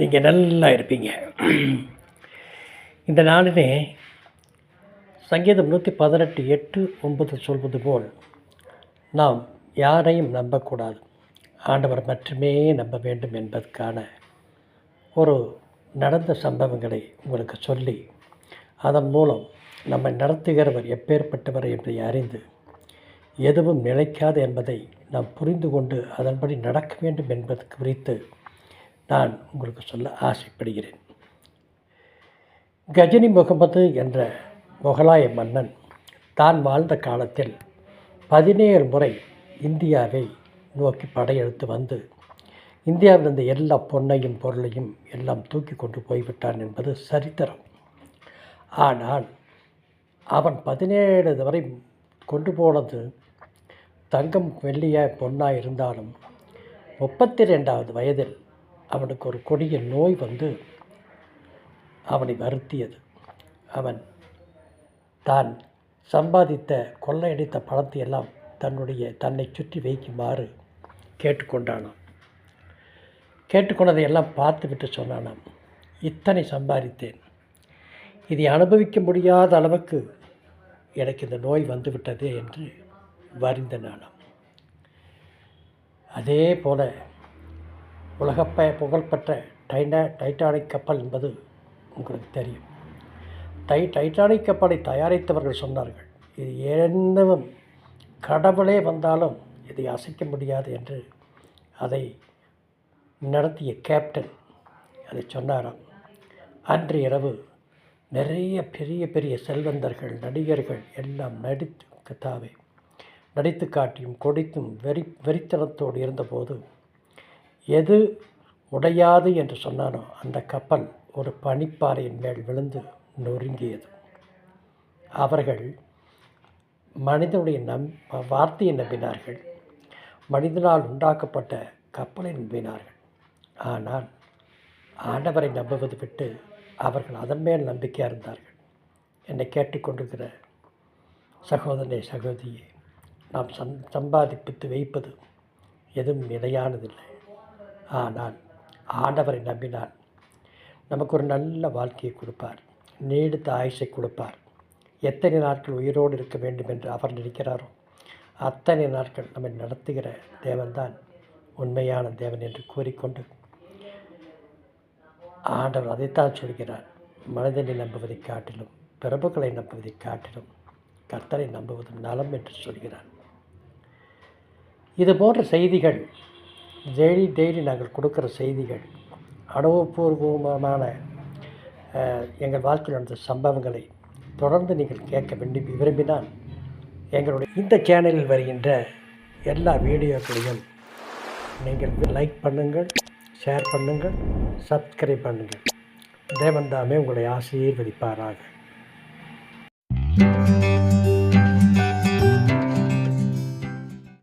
நீங்கள் நல்லா இருப்பீங்க. இந்த நாளிலே சங்கீதம் 118:8-9 சொல்வது போல், நாம் யாரையும் நம்பக்கூடாது, ஆண்டவர் மட்டுமே நம்ப வேண்டும் என்பதற்கான ஒரு நடந்த சம்பவங்களை உங்களுக்கு சொல்லி, அதன் மூலம் நம்மை நடத்துகிறவர் எப்பேற்பட்டவர் என்பதை அறிந்து, எதுவும் நிலைக்காது என்பதை நாம் புரிந்து கொண்டு அதன்படி நடக்க வேண்டும் என்பது குறித்து நான் உங்களுக்கு சொல்ல ஆசைப்படுகிறேன். கஜினி முகமது என்ற முகலாய மன்னன் தான் வாழ்ந்த காலத்தில் 17 முறை இந்தியாவை நோக்கி படையெடுத்து வந்து இந்தியாவில் இருந்த எல்லா பொன்னையும் பொருளையும் எல்லாம் தூக்கி கொண்டு போய்விட்டான் என்பது சரித்திரம். ஆனால் அவன் 17 வரை கொண்டு போனது தங்கம் வெள்ளிய பொன்னாக இருந்தாலும் 32வது வயதில் அவனுக்கு ஒரு கொடிய நோய் வந்து அவனை வருத்தியது. அவன் தான் சம்பாதித்த கொள்ளையடித்த பணத்தை எல்லாம் தன்னை சுற்றி வைக்குமாறு கேட்டுக்கொண்டானாம். கேட்டுக்கொண்டதை எல்லாம் பார்த்துவிட்டு சொன்னானாம், இத்தனை சம்பாதித்தேன், இதை அனுபவிக்க முடியாத அளவுக்கு எனக்கு இந்த நோய் வந்துவிட்டதே என்று வருந்தினானாம். அதே போல புகழ்பெற்ற டைட்டானிக் கப்பல் என்பது உங்களுக்கு தெரியும். டைட்டானிக் கப்பலை தயாரித்தவர்கள் சொன்னார்கள், இது என்னவும் கடவுளே வந்தாலும் இதை அசைக்க முடியாது என்று. அதை நடத்திய கேப்டன் அதை சொன்னாராம். அன்று இரவு நிறைய பெரிய பெரிய செல்வந்தர்கள், நடிகர்கள் எல்லாம் நடித்து காட்டியும் கொடித்தும் வெறித்தனத்தோடு இருந்தபோது எது உடையாது என்று சொன்னானோ அந்த கப்பல் ஒரு பனிப்பாறையின் மேல் விழுந்து நொறுங்கியது. அவர்கள் மனிதனுடைய வார்த்தையை நம்பினார்கள், மனிதனால் உண்டாக்கப்பட்ட கப்பலை நம்பினார்கள். ஆனால் ஆண்டவரை நம்புவது விட்டு அவர்கள் அதன் மேல் நம்பிக்கையாக இருந்தார்கள். என்னை கேட்டுக்கொண்டிருக்கிற சகோதரனே, சகோதரியே, நாம் சம்பாதிப்பித்து வைப்பது எதுவும் நிலையானதில்லை. ஆனால் ஆண்டவரை நம்பினால் நமக்கு ஒரு நல்ல வாழ்க்கையை கொடுப்பார், நீடித்த ஆயுசை கொடுப்பார். எத்தனை நாட்கள் உயிரோடு இருக்க வேண்டும் என்று அவர் நினைக்கிறாரோ அத்தனை நாட்கள் நம்மை நடத்துகிற தேவன்தான் உண்மையான தேவன் என்று கூறிக்கொண்டு, ஆண்டவர் அதைத்தான் சொல்கிறார், மனிதனை நம்புவதை காட்டிலும் பிரபுக்களை நம்புவதை காட்டிலும் கர்த்தரை நம்புவதும் நலம் என்று சொல்கிறார். இது போன்ற செய்திகள் டெய்லி நாங்கள் கொடுக்குற செய்திகள் அனுபவபூர்வமான எங்கள் வாழ்க்கையில் நடந்த சம்பவங்களை தொடர்ந்து நீங்கள் கேட்க விரும்பினால் எங்களுடைய இந்த சேனலில் வருகின்ற எல்லா வீடியோக்களையும் நீங்கள் லைக் பண்ணுங்கள், ஷேர் பண்ணுங்கள், சப்ஸ்கிரைப் பண்ணுங்கள். தேவன் தாமே உங்களை ஆசீர்வதிப்பாராக.